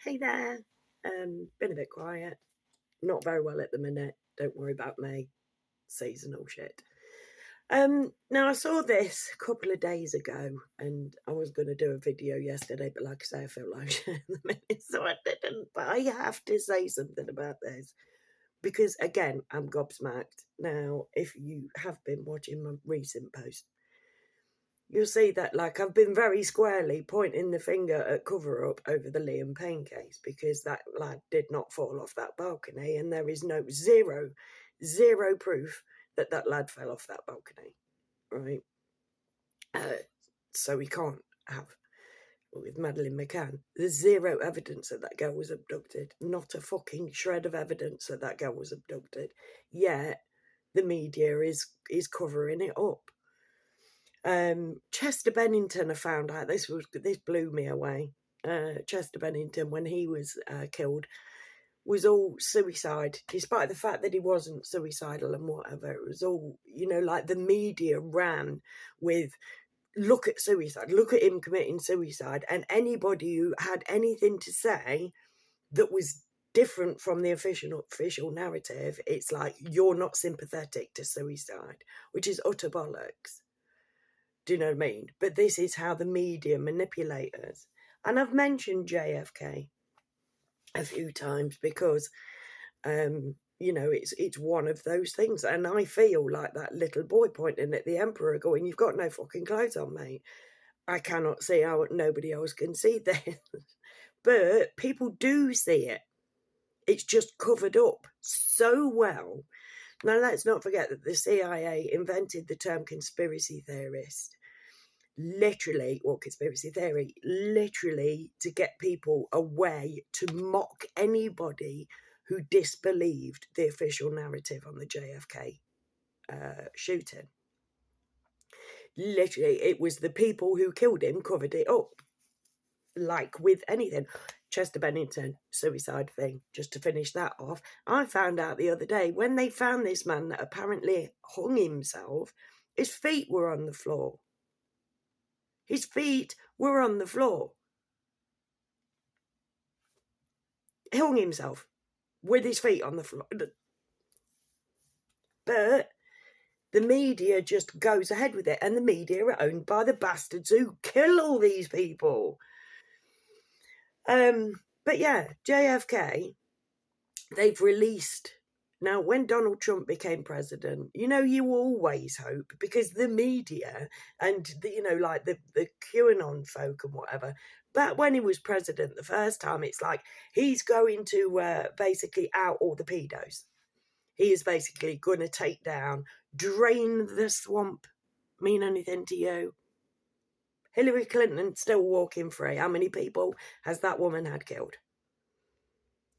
Hey there. Been a bit quiet. Not very well at the minute. Don't worry about me. Seasonal shit. Now I saw this a couple of days ago, and I was going to do a video yesterday, but like I say, I felt like shit at the minute, so I didn't. But I have to say something about this because, again, I'm gobsmacked. Now, if you have been watching my recent post, you'll see that, like, I've been very squarely pointing the finger at cover up over the Liam Payne case because that lad did not fall off that balcony, and there is zero proof that that lad fell off that balcony, right? So we can't have, with Madeleine McCann, there's zero evidence that that girl was abducted. Not a fucking shred of evidence that that girl was abducted. Yet the media is covering it up. Chester Bennington, I found out this blew me away. Chester Bennington, when he was killed, was all suicide, despite the fact that he wasn't suicidal and whatever. It was all, like the media ran with, look at suicide, look at him committing suicide, and anybody who had anything to say that was different from the official narrative, it's like, you're not sympathetic to suicide, which is utter bollocks. Do you know what I mean? But this is how the media manipulate us. And I've mentioned JFK a few times because, it's one of those things. And I feel like that little boy pointing at the emperor going, you've got no fucking clothes on, mate. I cannot see how nobody else can see this. But people do see it. It's just covered up so well. Now, let's not forget that the CIA invented the term conspiracy theorist. Conspiracy theory, literally to get people a way to mock anybody who disbelieved the official narrative on the JFK shooting. Literally, it was the people who killed him covered it up. Like with anything. Chester Bennington suicide thing, just to finish that off. I found out the other day when they found this man that apparently hung himself, his feet were on the floor. His feet were on the floor. He hung himself with his feet on the floor. But the media just goes ahead with it, and the media are owned by the bastards who kill all these people. But yeah, JFK, they've released. Now, when Donald Trump became president, you always hope, because the media and, the QAnon folk and whatever, but when he was president the first time, it's like he's going to basically out all the pedos. He is basically going to take down, drain the swamp. Mean anything to you? Hillary Clinton still walking free. How many people has that woman had killed?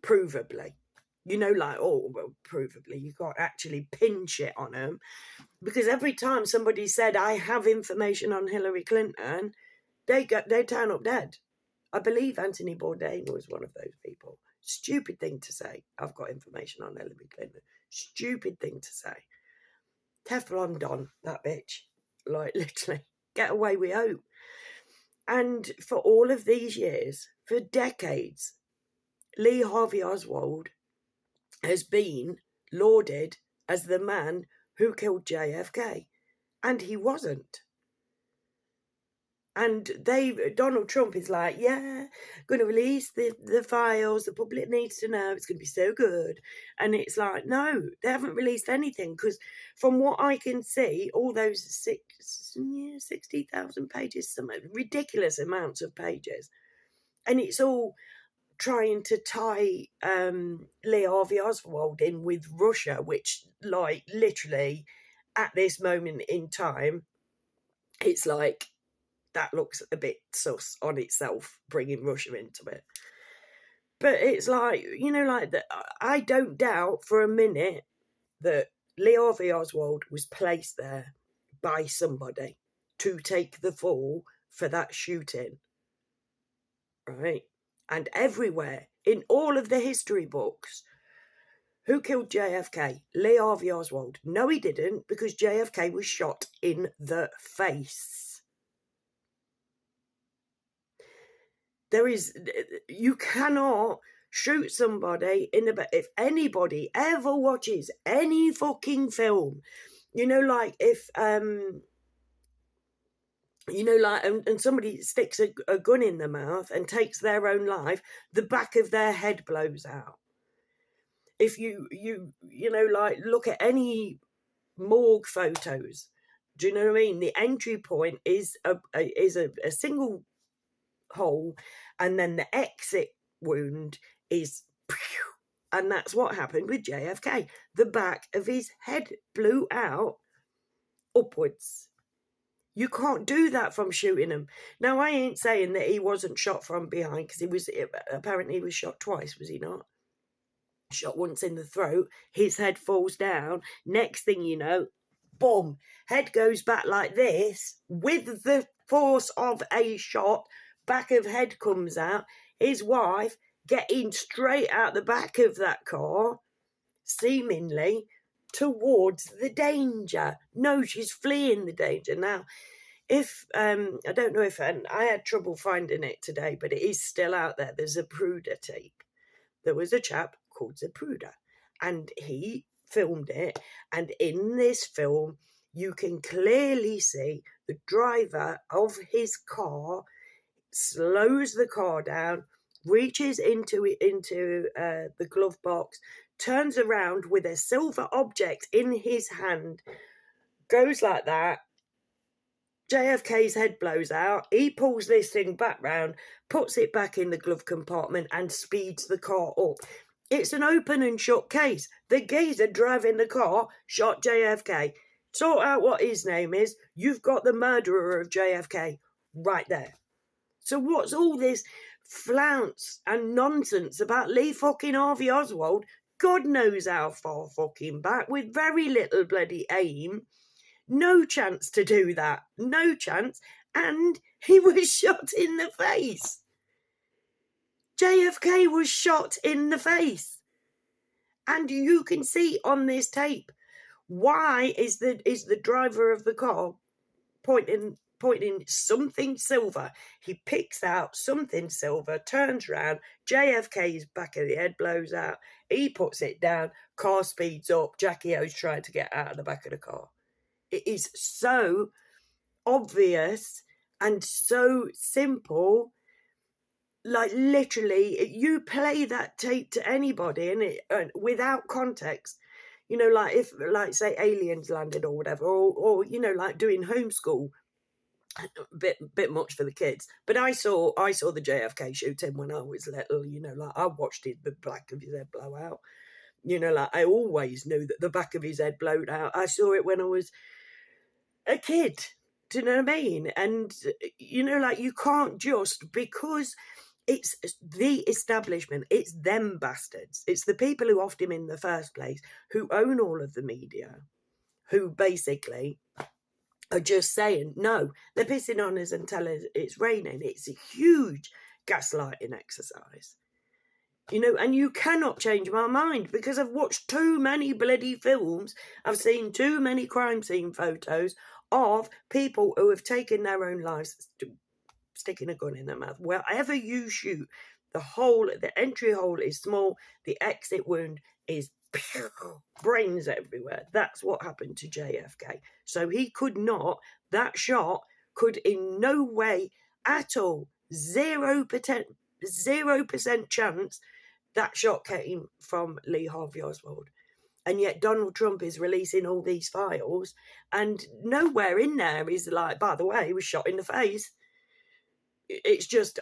Provably. Provably, you can't actually pin shit on them. Because every time somebody said, I have information on Hillary Clinton, they turn up dead. I believe Anthony Bourdain was one of those people. Stupid thing to say. I've got information on Hillary Clinton. Stupid thing to say. Teflon Don, that bitch. Like, literally, get away with hope. And for all of these years, for decades, Lee Harvey Oswald has been lauded as the man who killed JFK. And he wasn't. And Donald Trump is like, yeah, going to release the files. The public needs to know. It's going to be so good. And it's like, no, they haven't released anything. Because from what I can see, all those 60,000 pages, some ridiculous amounts of pages. And it's all trying to tie Lee Harvey Oswald in with Russia, which, like, literally, at this moment in time, it's like, that looks a bit sus on itself, bringing Russia into it. But it's like, I don't doubt for a minute that Lee Harvey Oswald was placed there by somebody to take the fall for that shooting. Right? And everywhere, in all of the history books, who killed JFK? Lee Harvey Oswald. No, he didn't, because JFK was shot in the face. You cannot shoot somebody in the back. If anybody ever watches any fucking film, like if and somebody sticks a gun in their mouth and takes their own life, the back of their head blows out. If you look at any morgue photos, do you know what I mean? The entry point is a single hole, and then the exit wound is, and that's what happened with JFK. The back of his head blew out upwards. You can't do that from shooting him. Now, I ain't saying that he wasn't shot from behind, because apparently he was shot twice, was he not? Shot once in the throat, his head falls down. Next thing you know, boom, head goes back like this with the force of a shot. Back of head comes out. His wife getting straight out the back of that car, seemingly towards the danger. No, she's fleeing the danger. Now, if I don't know if I had trouble finding it today, but it is still out there. There's a Zapruder tape. There was a chap called Zapruder, and he filmed it. And in this film, you can clearly see the driver of his car slows the car down, reaches into the glove box, turns around with a silver object in his hand, goes like that. JFK's head blows out. He pulls this thing back round, puts it back in the glove compartment, and speeds the car up. It's an open and shut case. The geezer driving the car shot JFK. Sort out what his name is. You've got the murderer of JFK right there. So what's all this flounce and nonsense about Lee fucking Harvey Oswald? God knows how far fucking back, with very little bloody aim. No chance to do that. No chance. And he was shot in the face. JFK was shot in the face. And you can see on this tape, why is the driver of the car pointing something silver. He picks out something silver, turns around, JFK's back of the head blows out. He puts it down, car speeds up. Jackie O's trying to get out of the back of the car. It is so obvious and so simple. Like, literally, you play that tape to anybody and without context, like if, like, say, aliens landed or whatever, or like doing homeschool, a bit much for the kids. But I saw the JFK shooting when I was little. Like, I watched the back of his head blow out. Like, I always knew that the back of his head blowed out. I saw it when I was a kid. Do you know what I mean? And like, you can't just, because it's the establishment, it's them bastards, it's the people who offed him in the first place, who own all of the media, who basically are just saying, no, they're pissing on us and tell us it's raining. It's a huge gaslighting exercise. And you cannot change my mind, because I've watched too many bloody films. I've seen too many crime scene photos of people who have taken their own lives, sticking a gun in their mouth. Wherever you shoot, the entry hole is small, the exit wound is brains everywhere. That's what happened to JFK. So that shot could in no way at all, 0% chance that shot came from Lee Harvey Oswald. And yet Donald Trump is releasing all these files, and nowhere in there is like, by the way, he was shot in the face. It's just,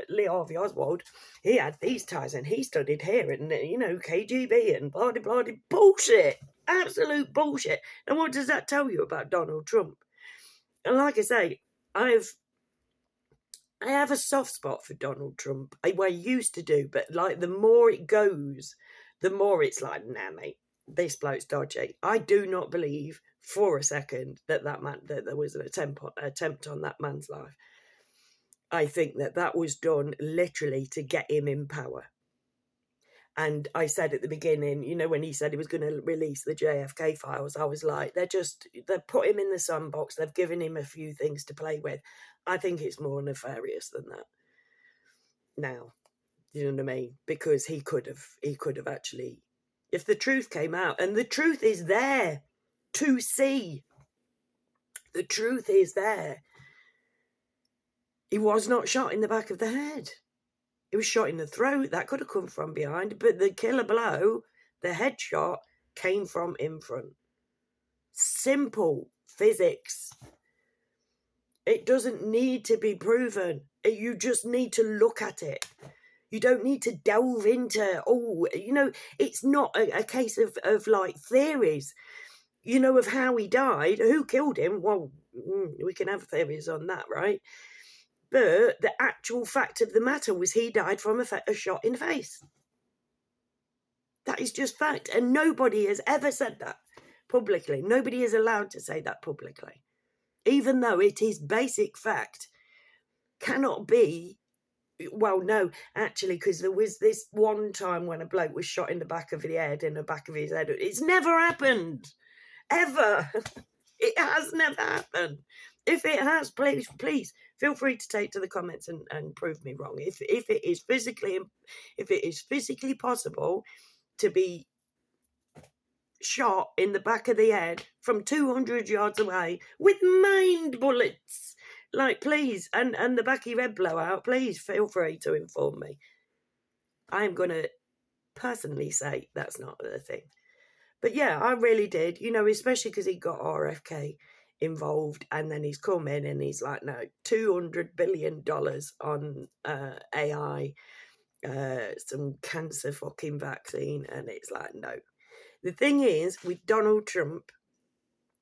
Lee Harvey Oswald, he had these ties and he studied here and, KGB and blah, blah, blah. Bullshit. Absolute bullshit. And what does that tell you about Donald Trump? And like I say, I have a soft spot for Donald Trump. I used to do, but like, the more it goes, the more it's like, nah, mate, this bloke's dodgy. I do not believe for a second that there was an attempt on that man's life. I think that was done literally to get him in power. And I said at the beginning, when he said he was going to release the JFK files, I was like, they've put him in the sandbox. They've given him a few things to play with. I think it's more nefarious than that. now. You know what I mean? Because he could have actually, if the truth came out, and the truth is there to see. The truth is there. He was not shot in the back of the head. He was shot in the throat. That could have come from behind, but the killer blow, the headshot, came from in front. Simple physics. It doesn't need to be proven. You just need to look at it. You don't need to delve into, it's not a case of like theories, of how he died. Who killed him? Well, we can have theories on that, right? But the actual fact of the matter was he died from a shot in the face. That is just fact. And nobody has ever said that publicly. Nobody is allowed to say that publicly. Even though it is basic fact, cannot be. Well, no, actually, because there was this one time when a bloke was shot in the back of the head, in the back of his head. It's never happened. Ever. It has never happened. If it has, please feel free to take to the comments and prove me wrong. If it is physically possible to be shot in the back of the head from 200 yards away with mind bullets, like, please, and the back of your head blow out, please feel free to inform me. I'm going to personally say that's not the thing. But yeah, I really did, especially because he got RFK involved, and then he's come in and he's like, no, $200 billion on AI, some cancer fucking vaccine, and it's like, no. The thing is, with Donald Trump,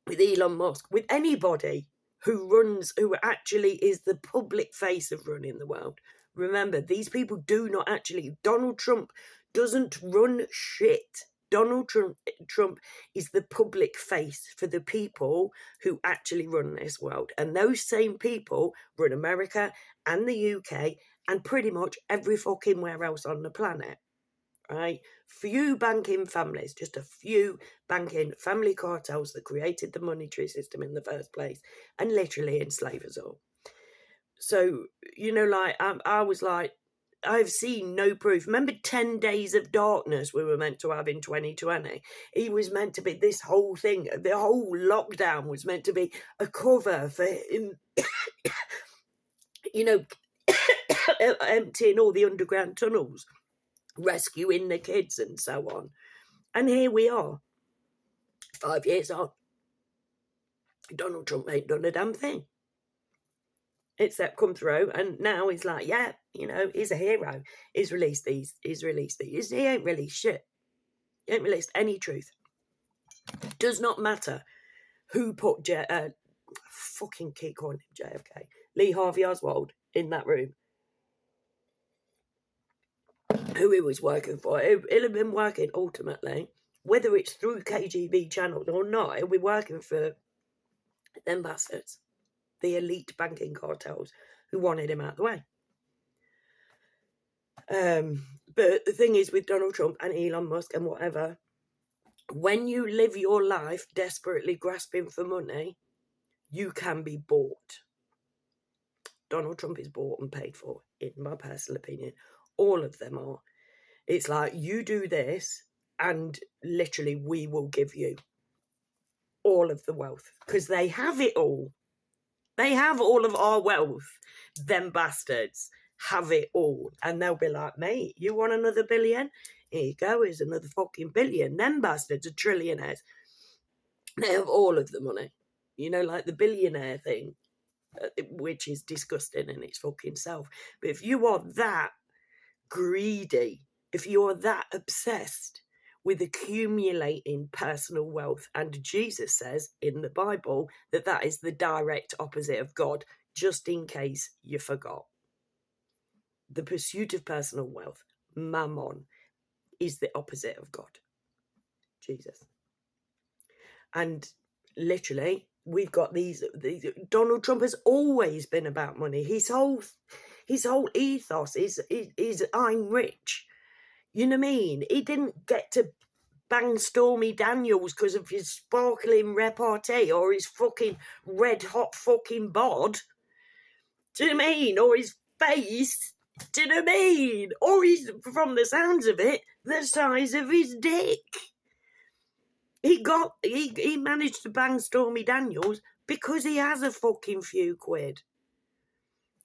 with Elon Musk, with anybody who actually is the public face of running the world, remember, these people do not actually, Donald Trump doesn't run shit. Donald Trump is the public face for the people who actually run this world. And those same people run America and the UK and pretty much every fucking where else on the planet. Right? Few banking families, just a few banking family cartels that created the monetary system in the first place and literally enslave us all. So, I was like, I've seen no proof. Remember 10 days of darkness we were meant to have in 2020? It was meant to be this whole thing. The whole lockdown was meant to be a cover for him, emptying all the underground tunnels, rescuing the kids and so on. And here we are, 5 years on. Donald Trump ain't done a damn thing. Except come through, and now he's like, yeah, he's a hero. He's released these. He ain't released shit. He ain't released any truth. Does not matter who put fucking keep calling him JFK, Lee Harvey Oswald, in that room. Who he was working for. He'll have been working ultimately, whether it's through KGB channels or not, he'll be working for them bastards, the elite banking cartels who wanted him out of the way. But the thing is, with Donald Trump and Elon Musk and whatever, when you live your life desperately grasping for money, you can be bought. Donald Trump is bought and paid for, in my personal opinion. All of them are. It's like, you do this and literally we will give you all of the wealth, because they have it all. They have all of our wealth. Them bastards have it all. And they'll be like, mate, you want another billion? Here you go, here's another fucking billion. Them bastards are trillionaires. They have all of the money. Like the billionaire thing, which is disgusting in its fucking self. But if you are that greedy, if you're that obsessed with accumulating personal wealth, and Jesus says in the Bible that is the direct opposite of God, just in case you forgot. The pursuit of personal wealth, mammon, is the opposite of God, Jesus. And literally, we've got these Donald Trump has always been about money. His whole ethos is I'm rich. You know what I mean? He didn't get to bang Stormy Daniels because of his sparkling repartee or his fucking red hot fucking bod. Do you know what I mean? Or his face. Do you know what I mean? Or he's, from the sounds of it, the size of his dick. He managed to bang Stormy Daniels because he has a fucking few quid.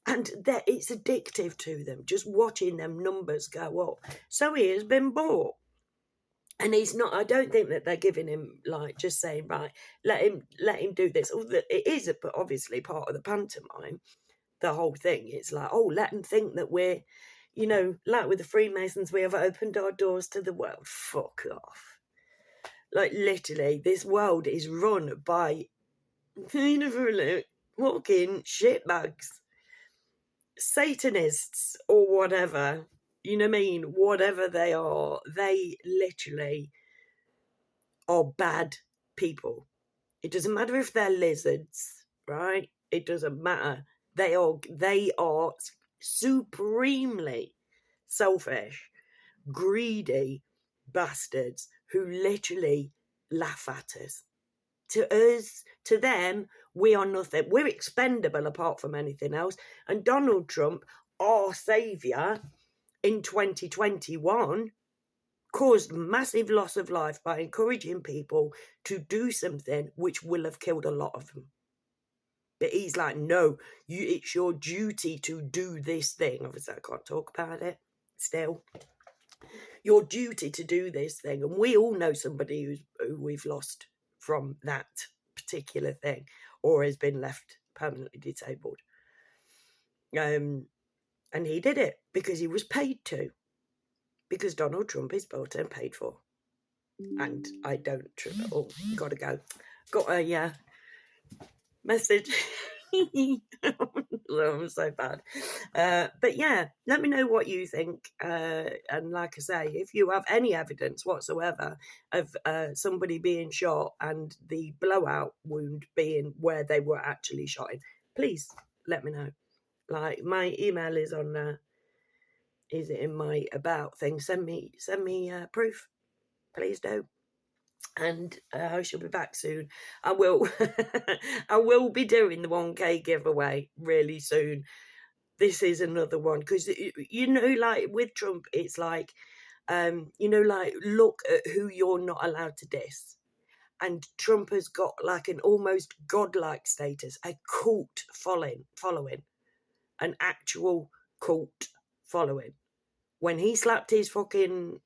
And it's addictive to them, just watching them numbers go up. So he has been bought. And he's not, I don't think that they're giving him, like, just saying, right, let him do this. It is, obviously, part of the pantomime, the whole thing. It's like, oh, let them think that we're, you know, like with the Freemasons, we have opened our doors to the world. Fuck off. Like, literally, this world is run by walking shitbags, Satanists, or whatever. You know what I mean? Whatever they are, they literally are bad people. It doesn't matter if they're lizards, right? It doesn't matter. They are supremely selfish, greedy bastards who literally laugh at us. To us, to them, we are nothing. We're expendable apart from anything else. And Donald Trump, our saviour, in 2021, caused massive loss of life by encouraging people to do something which will have killed a lot of them. But he's like, no, it's your duty to do this thing. Obviously, I can't talk about it still. Your duty to do this thing. And we all know somebody who we've lost from that particular thing or has been left permanently disabled. And he did it because he was paid to. Because Donald Trump is bought and paid for. And I don't trip at all. Gotta go. Got a message. I'm so bad. But yeah, let me know what you think. And like I say, if you have any evidence whatsoever of somebody being shot and the blowout wound being where they were actually shot in, please let me know. Like, my email is on is it in my about thing? Send me proof, please do. And I shall be back soon. I will I will be doing the 1K giveaway really soon. This is another one because, you know, like with Trump, it's like you know, like, look at who you're not allowed to diss. And Trump has got like an almost godlike status, a cult following, an actual cult following. When he slapped his fucking,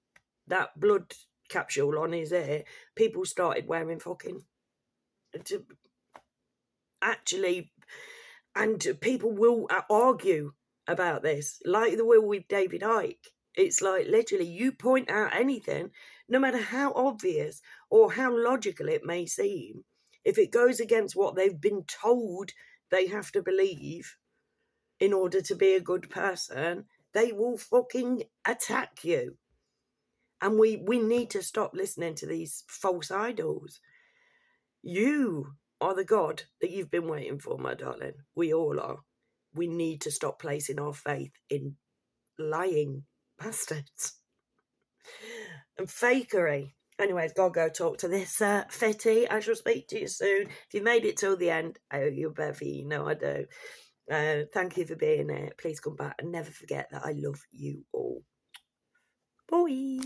that blood capsule on his ear, people started wearing fucking, actually, and people will argue about this, like they will with David Icke. It's like, literally, you point out anything, no matter how obvious or how logical it may seem, if it goes against what they've been told they have to believe in order to be a good person, they will fucking attack you. And we need to stop listening to these false idols. You are the God that you've been waiting for, my darling. We all are. We need to stop placing our faith in lying bastards and fakery. Anyways, gotta go talk to this fitty. I shall speak to you soon. If you made it till the end, I owe you a bevy. You know I do. Thank you for being here. Please come back and never forget that I love you all. Bye.